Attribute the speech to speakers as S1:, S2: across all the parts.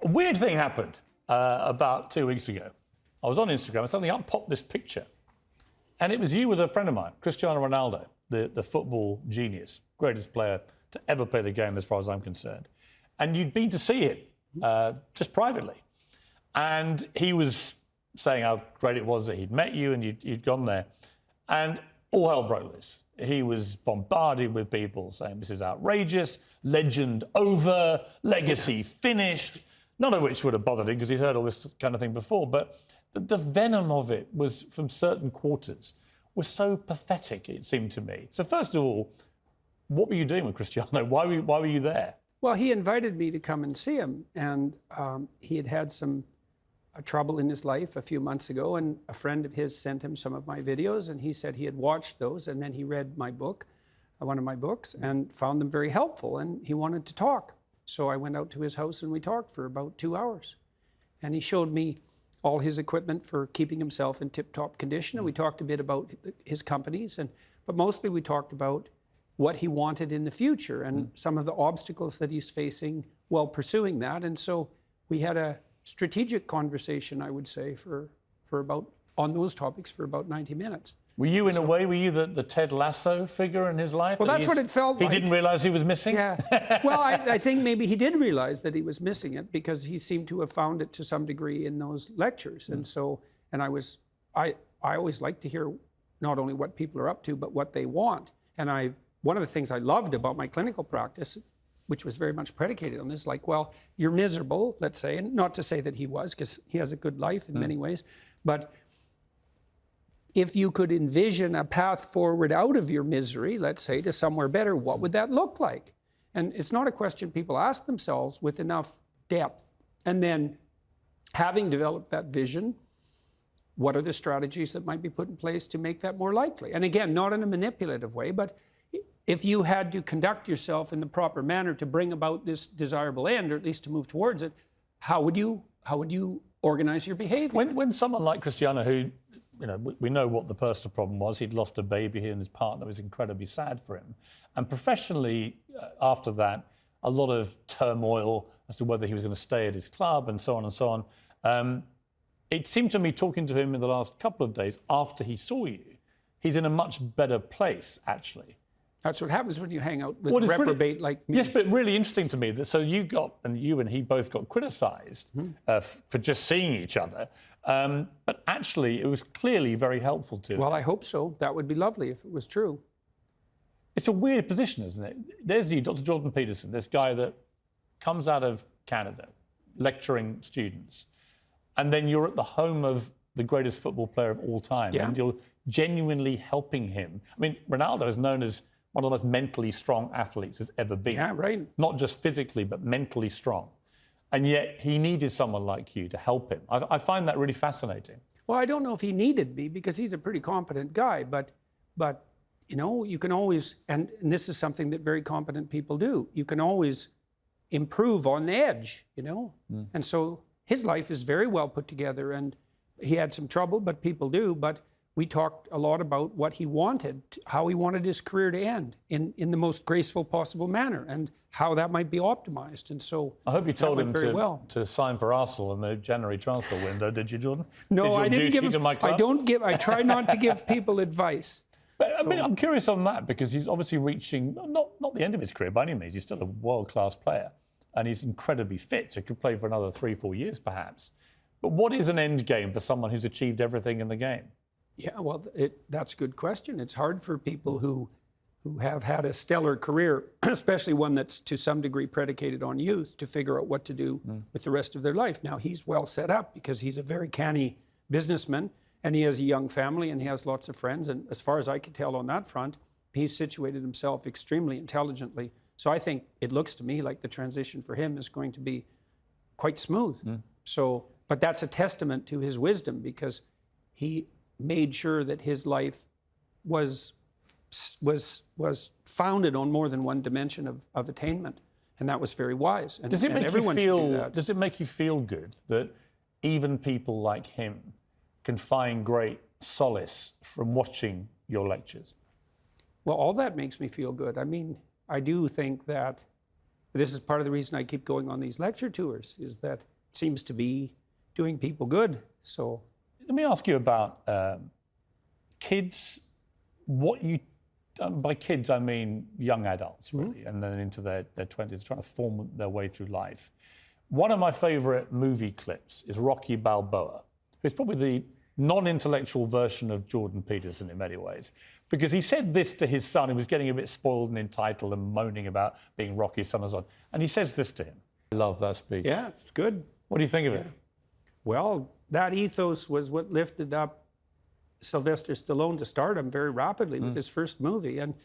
S1: A weird thing happened about 2 weeks ago. I was on Instagram and suddenly up popped this picture. And it was you with a friend of mine, Cristiano Ronaldo, the football genius, greatest player to ever play the game as far as I'm concerned. And you'd been to see him just privately. And he was saying how great it was that he'd met you and you'd gone there. And all hell broke loose. He was bombarded with people saying this is outrageous, legend over, legacy finished, none of which would have bothered him because he'd heard all this kind of thing before. But the venom of it was from certain quarters was so pathetic, it seemed to me. So first of all, what were you doing with Cristiano? Why were you there?
S2: Well, he invited me to come and see him, and he had had some trouble in his life a few months ago, and a friend of his sent him some of my videos, and he said he had watched those, and then he read my book, one of my books, and found them very helpful, and he wanted to talk. So I went out to his house and we talked for about 2 hours. And he showed me all his equipment for keeping himself in tip-top condition, and we talked a bit about his companies, but mostly we talked about what he wanted in the future and some of the obstacles that he's facing while pursuing that. And so we had a strategic conversation, I would say, for about, on those topics for about 90 minutes.
S1: Were you, in a way, were you the Ted Lasso figure in his life?
S2: Well, that's what it felt like.
S1: He didn't realise he was missing?
S2: Yeah. Well, I think maybe he did realise that he was missing it because he seemed to have found it to some degree in those lectures. And so, and I always like to hear not only what people are up to, but what they want. And one of the things I loved about my clinical practice, which was very much predicated on this, like, well, you're miserable, let's say, and not to say that he was, because he has a good life in many ways, but if you could envision a path forward out of your misery, let's say, to somewhere better, what would that look like? And it's not a question people ask themselves with enough depth. And then, having developed that vision, what are the strategies that might be put in place to make that more likely? And again, not in a manipulative way, but if you had to conduct yourself in the proper manner to bring about this desirable end, or at least to move towards it, how would you organize your behavior?
S1: When someone like Cristiano, who, you know, we know what the personal problem was, he'd lost a baby, he and his partner, was incredibly sad for him. And professionally, after that, a lot of turmoil as to whether he was going to stay at his club and so on and so on. It seemed to me, talking to him in the last couple of days after he saw you, he's in a much better place, actually.
S2: That's what happens when you hang out with a reprobate like me.
S1: Yes, but really interesting to me that so you and he both got criticised for just seeing each other, but actually it was clearly very helpful to him.
S2: Well, I hope so. That would be lovely if it was true.
S1: It's a weird position, isn't it? There's you, Dr. Jordan Peterson, this guy that comes out of Canada, lecturing students, and then you're at the home of the greatest football player of all time, and you're genuinely helping him. I mean, Ronaldo is known as one of the most mentally strong athletes has ever been.
S2: Yeah, right.
S1: Not just physically, but mentally strong. And yet he needed someone like you to help him. I find that really fascinating.
S2: Well, I don't know if he needed me because he's a pretty competent guy, but you know, you can always, and this is something that very competent people do, you can always improve on the edge, you know? And so his life is very well put together, and he had some trouble, but people do, but we talked a lot about what he wanted, how he wanted his career to end in the most graceful possible manner, and how that might be optimized. And so
S1: I hope you told him to sign for Arsenal in the January transfer window. Did you, Jordan?
S2: No, I didn't give him. I try not to give people advice.
S1: But I mean, I'm curious on that because he's obviously reaching not the end of his career by any means. He's still a world-class player, and he's incredibly fit, so he could play for another 3-4 years perhaps. But what is an end game for someone who's achieved everything in the game?
S2: Yeah, well, that's a good question. It's hard for people who have had a stellar career, especially one that's to some degree predicated on youth, to figure out what to do with the rest of their life. Now, he's well set up because he's a very canny businessman, and he has a young family, and he has lots of friends. And as far as I can tell on that front, he's situated himself extremely intelligently. So I think it looks to me like the transition for him is going to be quite smooth. So, but that's a testament to his wisdom because he made sure that his life was founded on more than one dimension of attainment, and that was very wise. And,
S1: does it make you feel good that even people like him can find great solace from watching your lectures?
S2: Well, all that makes me feel good. I mean, I do think that This is part of the reason I keep going on these lecture tours, is that it seems to be doing people good. So
S1: let me ask you about kids. What you by kids, I mean young adults, really, and then into their 20s, trying to form their way through life. One of my favorite movie clips is Rocky Balboa, who's probably the non-intellectual version of Jordan Peterson in many ways, because he said this to his son, who was getting a bit spoiled and entitled and moaning about being Rocky's son and so on. And he says this to him. I love that speech.
S2: yeah, it's good.
S1: What do you think of it?
S2: Well, that ethos was what lifted up Sylvester Stallone to stardom very rapidly with his first movie. And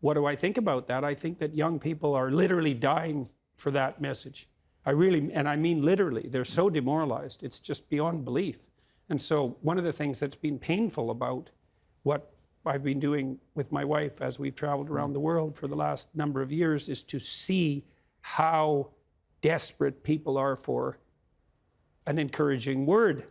S2: what do I think about that? I think that young people are literally dying for that message. I mean literally, they're so demoralized. It's just beyond belief. And so one of the things that's been painful about what I've been doing with my wife as we've traveled around the world for the last number of years is to see how desperate people are for an encouraging word.